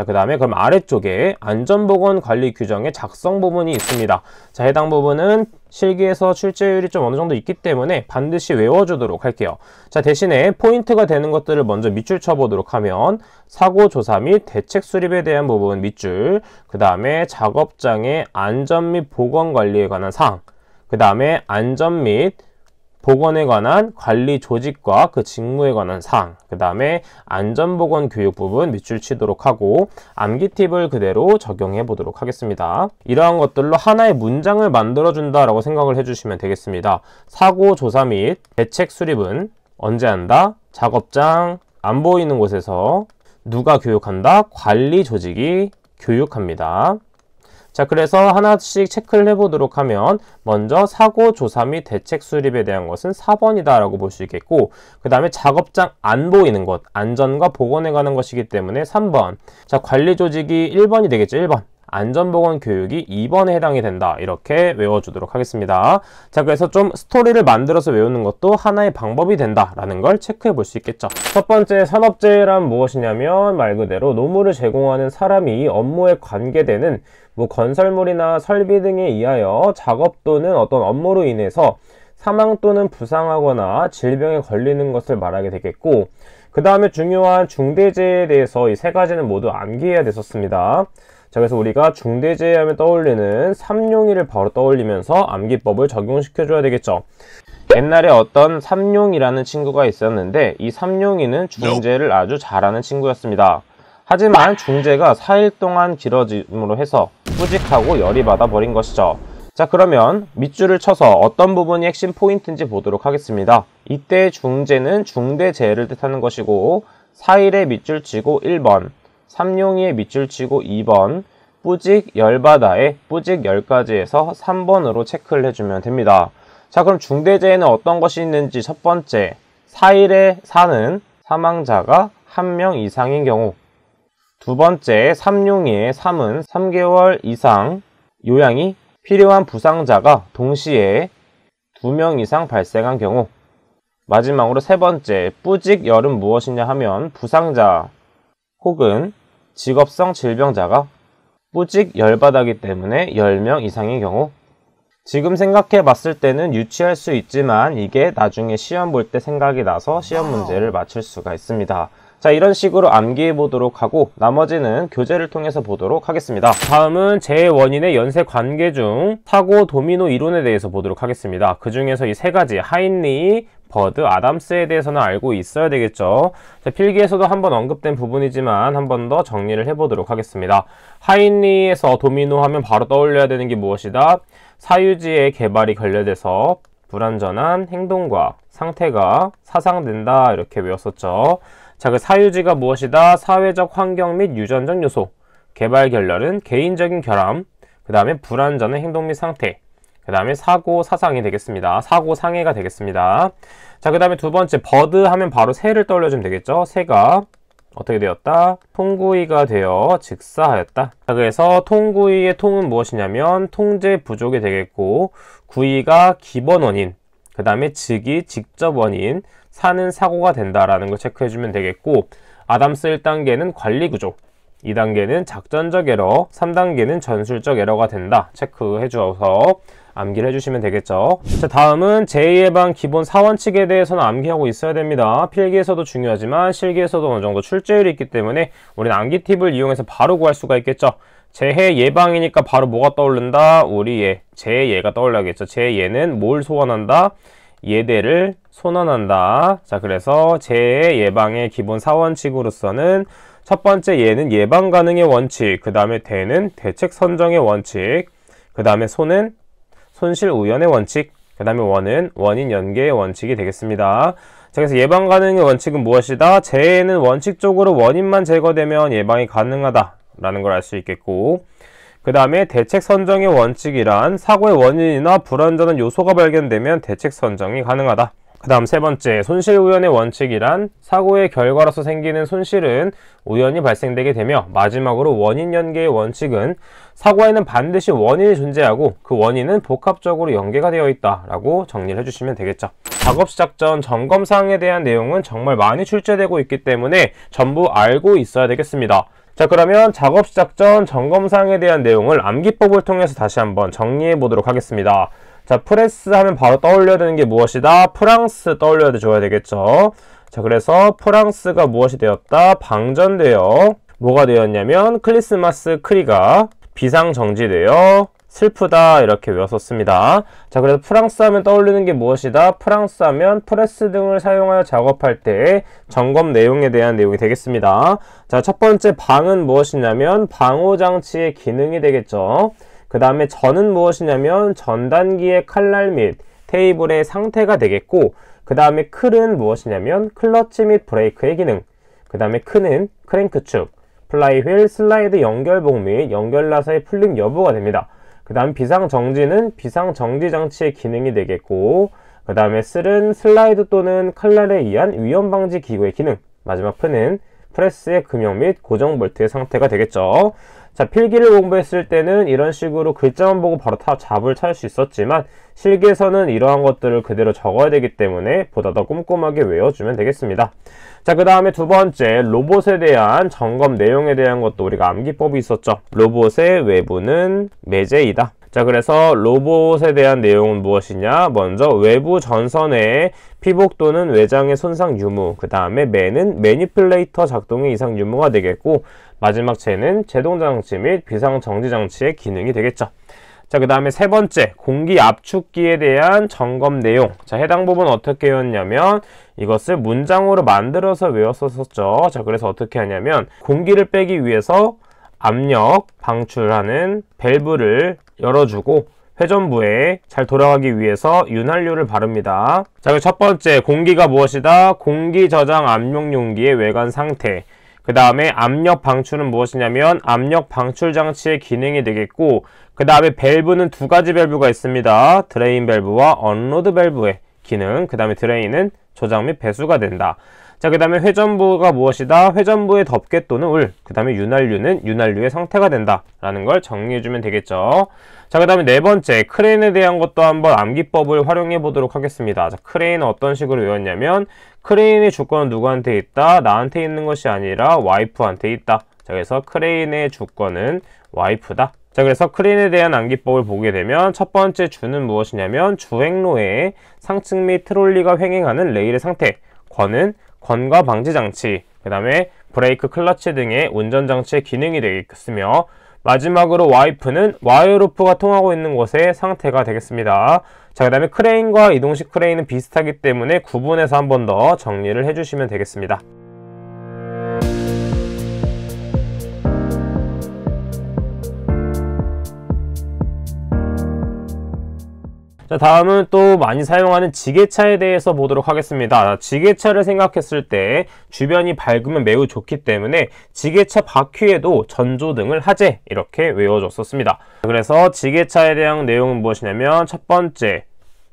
자, 그 다음에 그럼 아래쪽에 안전보건관리 규정의 작성 부분이 있습니다. 자, 해당 부분은 실기에서 출제율이 좀 어느 정도 있기 때문에 반드시 외워주도록 할게요. 자, 대신에 포인트가 되는 것들을 먼저 밑줄 쳐보도록 하면 사고조사 및 대책 수립에 대한 부분 밑줄, 그 다음에 작업장의 안전 및 보건관리에 관한 사항, 그 다음에 안전 및 보건에 관한 관리 조직과 그 직무에 관한 사항, 그 다음에 안전보건 교육 부분 밑줄 치도록 하고 암기 팁을 그대로 적용해 보도록 하겠습니다. 이러한 것들로 하나의 문장을 만들어 준다라고 생각을 해주시면 되겠습니다. 사고 조사 및 대책 수립은 언제 한다? 작업장 안 보이는 곳에서 누가 교육한다? 관리 조직이 교육합니다. 자, 그래서 하나씩 체크를 해보도록 하면 먼저 사고 조사 및 대책 수립에 대한 것은 4번이다 라고 볼 수 있겠고, 그 다음에 작업장 안 보이는 것, 안전과 보건에 관한 것이기 때문에 3번. 자, 관리 조직이 1번이 되겠죠. 1번. 안전보건 교육이 2번에 해당이 된다. 이렇게 외워주도록 하겠습니다. 자, 그래서 좀 스토리를 만들어서 외우는 것도 하나의 방법이 된다라는 걸 체크해 볼 수 있겠죠. 첫 번째, 산업재해란 무엇이냐면 말 그대로 노무를 제공하는 사람이 업무에 관계되는 건설물이나 설비 등에 의하여 작업 또는 어떤 업무로 인해서 사망 또는 부상하거나 질병에 걸리는 것을 말하게 되겠고, 그 다음에 중요한 중대재해에 대해서 이 세 가지는 모두 암기해야 됐었습니다. 자, 그래서 우리가 중대재해 하면 떠올리는 삼룡이를 바로 떠올리면서 암기법을 적용시켜줘야 되겠죠. 옛날에 어떤 삼룡이라는 친구가 있었는데 이 삼룡이는 중재를 아주 잘하는 친구였습니다. 하지만 중재가 4일 동안 길어짐으로 해서 뿌직하고 열이 받아 버린 것이죠. 자, 그러면 밑줄을 쳐서 어떤 부분이 핵심 포인트인지 보도록 하겠습니다. 이때 중재는 중대재해를 뜻하는 것이고 4일에 밑줄 치고 1번, 삼룡이에 밑줄 치고 2번, 뿌직 열바다에 뿌직 10가지에서 3번으로 체크를 해주면 됩니다. 자, 그럼 중대재해는 어떤 것이 있는지 첫 번째, 4일에 4는 사망자가 1명 이상인 경우, 두 번째, 삼룡이의 3은 3개월 이상 요양이 필요한 부상자가 동시에 2명 이상 발생한 경우, 마지막으로 세 번째, 뿌직 열은 무엇이냐 하면 부상자 혹은 직업성 질병자가 뿌직 열받았기 때문에 10명 이상의 경우. 지금 생각해 봤을 때는 유치할 수 있지만 이게 나중에 시험 볼 때 생각이 나서 시험 문제를 맞출 수가 있습니다. 자, 이런 식으로 암기해 보도록 하고 나머지는 교재를 통해서 보도록 하겠습니다. 다음은 재해 원인의 연쇄 관계 중 사고 도미노 이론에 대해서 보도록 하겠습니다. 그 중에서 이 세 가지 하인리, 버드, 아담스에 대해서는 알고 있어야 되겠죠. 자, 필기에서도 한번 언급된 부분이지만 한 번 더 정리를 해보도록 하겠습니다. 하인리에서 도미노 하면 바로 떠올려야 되는 게 무엇이다? 사유지의 개발이 결여돼서 불완전한 행동과 상태가 사상된다, 이렇게 외웠었죠. 자, 그 사유지가 무엇이다? 사회적 환경 및 유전적 요소. 개발 결렬은 개인적인 결함, 그 다음에 불완전한 행동 및 상태, 그 다음에 사고 사상이 되겠습니다. 사고 상해가 되겠습니다. 자, 그 다음에 두 번째, 버드 하면 바로 새를 떠올려주면 되겠죠. 새가 어떻게 되었다? 통구이가 되어 직사하였다. 자, 그래서 통구이의 통은 무엇이냐면 통제 부족이 되겠고, 구이가 기본 원인, 그 다음에 즉이 직접 원인, 사는 사고가 된다라는 걸 체크해주면 되겠고, 아담스 1단계는 관리구조, 2단계는 작전적 에러, 3단계는 전술적 에러가 된다. 체크해주어서 암기를 해주시면 되겠죠. 자, 다음은 재해예방 기본 4원칙에 대해서는 암기하고 있어야 됩니다. 필기에서도 중요하지만 실기에서도 어느 정도 출제율이 있기 때문에 우리는 암기 팁을 이용해서 바로 구할 수가 있겠죠. 재해 예방이니까 바로 뭐가 떠오른다? 우리 재해가 떠올라야겠죠. 재해는 뭘 소원한다? 예대를 선언한다. 자, 그래서 재해 예방의 기본 4원칙으로서는 첫 번째 예는 예방 가능의 원칙, 그 다음에 대는 대책 선정의 원칙, 그 다음에 소는 손실 우연의 원칙, 그 다음에 원은 원인 연계의 원칙이 되겠습니다. 자, 그래서 예방 가능의 원칙은 무엇이다? 재해는 원칙적으로 원인만 제거되면 예방이 가능하다 라는 걸 알 수 있겠고, 그 다음에 대책 선정의 원칙이란 사고의 원인이나 불완전한 요소가 발견되면 대책 선정이 가능하다. 그 다음 세 번째, 손실 우연의 원칙이란 사고의 결과로서 생기는 손실은 우연히 발생되게 되며, 마지막으로 원인 연계의 원칙은 사고에는 반드시 원인이 존재하고 그 원인은 복합적으로 연계가 되어 있다 라고 정리를 해주시면 되겠죠. 작업 시작 전 점검사항에 대한 내용은 정말 많이 출제되고 있기 때문에 전부 알고 있어야 되겠습니다. 자, 그러면 작업 시작 전 점검사항에 대한 내용을 암기법을 통해서 다시 한번 정리해 보도록 하겠습니다. 자, 프레스 하면 바로 떠올려야 되는 게 무엇이다? 프랑스 떠올려야 줘야 되겠죠. 자, 그래서 프랑스가 무엇이 되었다? 방전되어 뭐가 되었냐면 크리스마스 크리가 비상정지되어 슬프다 이렇게 외웠었습니다. 자, 그래서 프랑스 하면 떠올리는 게 무엇이다? 프랑스 하면 프레스 등을 사용하여 작업할 때 점검 내용에 대한 내용이 되겠습니다. 자, 첫 번째 방은 무엇이냐면 방호장치의 기능이 되겠죠. 그 다음에 전은 무엇이냐면 전단기의 칼날 및 테이블의 상태가 되겠고, 그 다음에 클은 무엇이냐면 클러치 및 브레이크의 기능, 그 다음에 크는 크랭크축, 플라이휠, 슬라이드 연결봉 및 연결나사의 풀림 여부가 됩니다. 그 다음 비상정지는 비상정지 장치의 기능이 되겠고, 그 다음에 슬은 슬라이드 또는 칼날에 의한 위험방지 기구의 기능, 마지막 프는 프레스의 금형 및 고정 볼트의 상태가 되겠죠. 자, 필기를 공부했을 때는 이런 식으로 글자만 보고 바로 답을 찾을 수 있었지만 실기에서는 이러한 것들을 그대로 적어야 되기 때문에 보다 더 꼼꼼하게 외워주면 되겠습니다. 자, 그 다음에 두 번째, 로봇에 대한 점검 내용에 대한 것도 우리가 암기법이 있었죠. 로봇의 외부는 매제이다. 자, 그래서 로봇에 대한 내용은 무엇이냐? 먼저 외부 전선의 피복 또는 외장의 손상 유무, 그 다음에 매는 매니플레이터 작동의 이상 유무가 되겠고, 마지막 제는 제동장치 및 비상정지장치의 기능이 되겠죠. 자, 그 다음에 세 번째, 공기 압축기에 대한 점검 내용. 자, 해당 부분 어떻게 외웠냐면 이것을 문장으로 만들어서 외웠었죠. 자, 그래서 어떻게 하냐면 공기를 빼기 위해서 압력 방출하는 밸브를 열어주고 회전부에 잘 돌아가기 위해서 윤활유를 바릅니다. 자, 첫 번째, 공기가 무엇이다? 공기 저장 압력 용기의 외관 상태. 그 다음에 압력 방출은 무엇이냐면 압력 방출 장치의 기능이 되겠고, 그 다음에 밸브는 두 가지 밸브가 있습니다. 드레인 밸브와 언로드 밸브의 기능, 그 다음에 드레인은 조작 및 배수가 된다. 자, 그 다음에 회전부가 무엇이다? 회전부의 덮개 또는 울, 그 다음에 윤활유는 윤활유의 상태가 된다 라는 걸 정리해주면 되겠죠. 자, 그 다음에 네 번째, 크레인에 대한 것도 한번 암기법을 활용해 보도록 하겠습니다. 자, 크레인은 어떤 식으로 외웠냐면 크레인의 주권은 누구한테 있다? 나한테 있는 것이 아니라 와이프한테 있다. 자, 그래서 크레인의 주권은 와이프다. 자, 그래서 크레인에 대한 암기법을 보게 되면 첫 번째 주는 무엇이냐면 주행로에 상층 및 트롤리가 횡행하는 레일의 상태, 권은 권과 방지 장치, 그 다음에 브레이크, 클러치 등의 운전 장치의 기능이 되겠으며, 마지막으로 와이프는 와이어 로프가 통하고 있는 곳의 상태가 되겠습니다. 자, 그 다음에 크레인과 이동식 크레인은 비슷하기 때문에 구분해서 한 번 더 정리를 해주시면 되겠습니다. 자, 다음은 또 많이 사용하는 지게차에 대해서 보도록 하겠습니다. 지게차를 생각했을 때 주변이 밝으면 매우 좋기 때문에 지게차 바퀴에도 전조등을 하재 이렇게 외워줬었습니다. 그래서 지게차에 대한 내용은 무엇이냐면 첫 번째,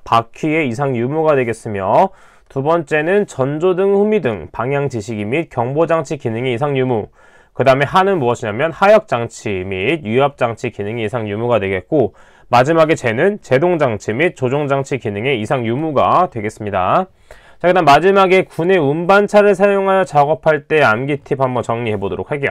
바퀴의 이상 유무가 되겠으며, 두 번째는 전조등, 후미등, 방향 지시기 및 경보장치 기능의 이상 유무, 그 다음에 하는 무엇이냐면 하역장치 및 유압장치 기능의 이상 유무가 되겠고, 마지막에 제는 제동장치 및 조종장치 기능의 이상 유무가 되겠습니다. 자, 그 다음 마지막에 군의 운반차를 사용하여 작업할 때 암기 팁 한번 정리해 보도록 할게요.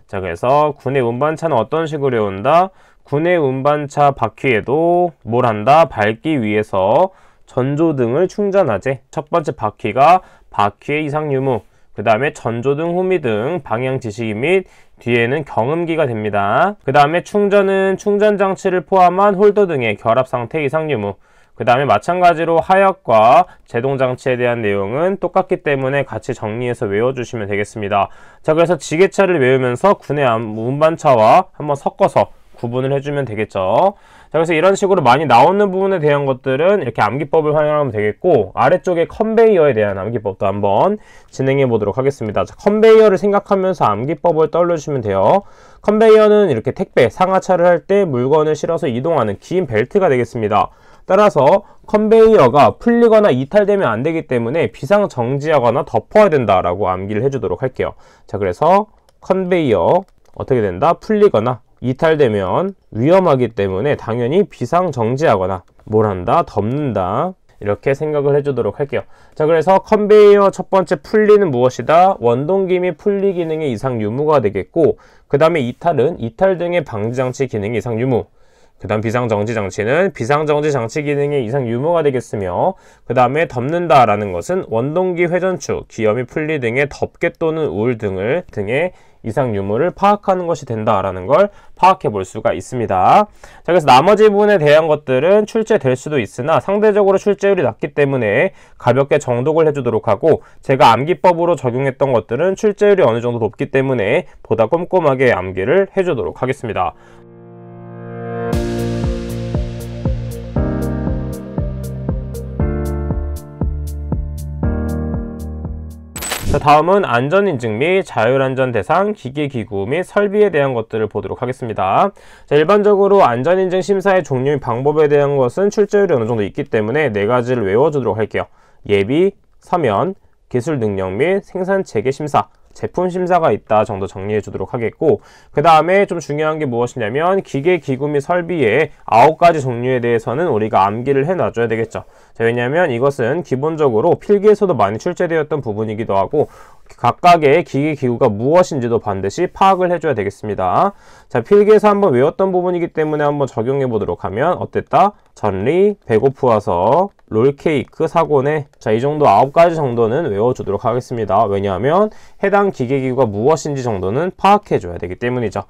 자, 그래서 군의 운반차는 어떤 식으로 외운다? 군의 운반차 바퀴에도 뭘 한다? 밟기 위해서 전조등을 충전하재. 첫 번째 바퀴가 바퀴의 이상 유무, 그 다음에 전조등, 후미등, 방향 지시기 및 뒤에는 경음기가 됩니다. 그 다음에 충전은 충전장치를 포함한 홀더 등의 결합 상태 이상 유무, 그 다음에 마찬가지로 하역과 제동장치에 대한 내용은 똑같기 때문에 같이 정리해서 외워주시면 되겠습니다. 자, 그래서 지게차를 외우면서 군의 운반차와 한번 섞어서 구분을 해주면 되겠죠. 자, 그래서 이런 식으로 많이 나오는 부분에 대한 것들은 이렇게 암기법을 활용하면 되겠고, 아래쪽에 컨베이어에 대한 암기법도 한번 진행해 보도록 하겠습니다. 자, 컨베이어를 생각하면서 암기법을 떠올려주시면 돼요. 컨베이어는 이렇게 택배, 상하차를 할 때 물건을 실어서 이동하는 긴 벨트가 되겠습니다. 따라서 컨베이어가 풀리거나 이탈되면 안 되기 때문에 비상정지하거나 덮어야 된다라고 암기를 해주도록 할게요. 자, 그래서 컨베이어 어떻게 된다? 풀리거나 이탈되면 위험하기 때문에 당연히 비상정지하거나 뭘 한다? 덮는다. 이렇게 생각을 해주도록 할게요. 자, 그래서 컨베이어 첫 번째 풀리는 무엇이다? 원동기 및 풀리 기능의 이상 유무가 되겠고, 그 다음에 이탈은 이탈 등의 방지장치 기능의 이상 유무, 그 다음 비상정지 장치는 비상정지 장치 기능의 이상 유무가 되겠으며, 그 다음에 덮는다 라는 것은 원동기 회전축, 기어 및 풀리 등의 덮개 또는 울 등의 이상 유무를 파악하는 것이 된다라는 걸 파악해 볼 수가 있습니다. 자, 그래서 나머지 부분에 대한 것들은 출제될 수도 있으나 상대적으로 출제율이 낮기 때문에 가볍게 정독을 해주도록 하고, 제가 암기법으로 적용했던 것들은 출제율이 어느 정도 높기 때문에 보다 꼼꼼하게 암기를 해주도록 하겠습니다. 자, 다음은 안전인증 및 자율안전 대상, 기계기구 및 설비에 대한 것들을 보도록 하겠습니다. 자, 일반적으로 안전인증 심사의 종류 및 방법에 대한 것은 출제율이 어느 정도 있기 때문에 네 가지를 외워주도록 할게요. 예비, 서면, 기술 능력 및 생산체계 심사, 제품 심사가 있다 정도 정리해 주도록 하겠고, 그 다음에 좀 중요한 게 무엇이냐면 기계, 기구 및 설비의 9가지 종류에 대해서는 우리가 암기를 해 놔줘야 되겠죠. 자, 왜냐하면 이것은 기본적으로 필기에서도 많이 출제되었던 부분이기도 하고, 각각의 기계, 기구가 무엇인지도 반드시 파악을 해줘야 되겠습니다. 자, 필기에서 한번 외웠던 부분이기 때문에 한번 적용해 보도록 하면 어땠다? 전리, 배고프 와서, 롤케이크, 사고네. 자, 이 정도 9가지 정도는 외워주도록 하겠습니다. 왜냐하면 해당 기계기구가 무엇인지 정도는 파악해줘야 되기 때문이죠.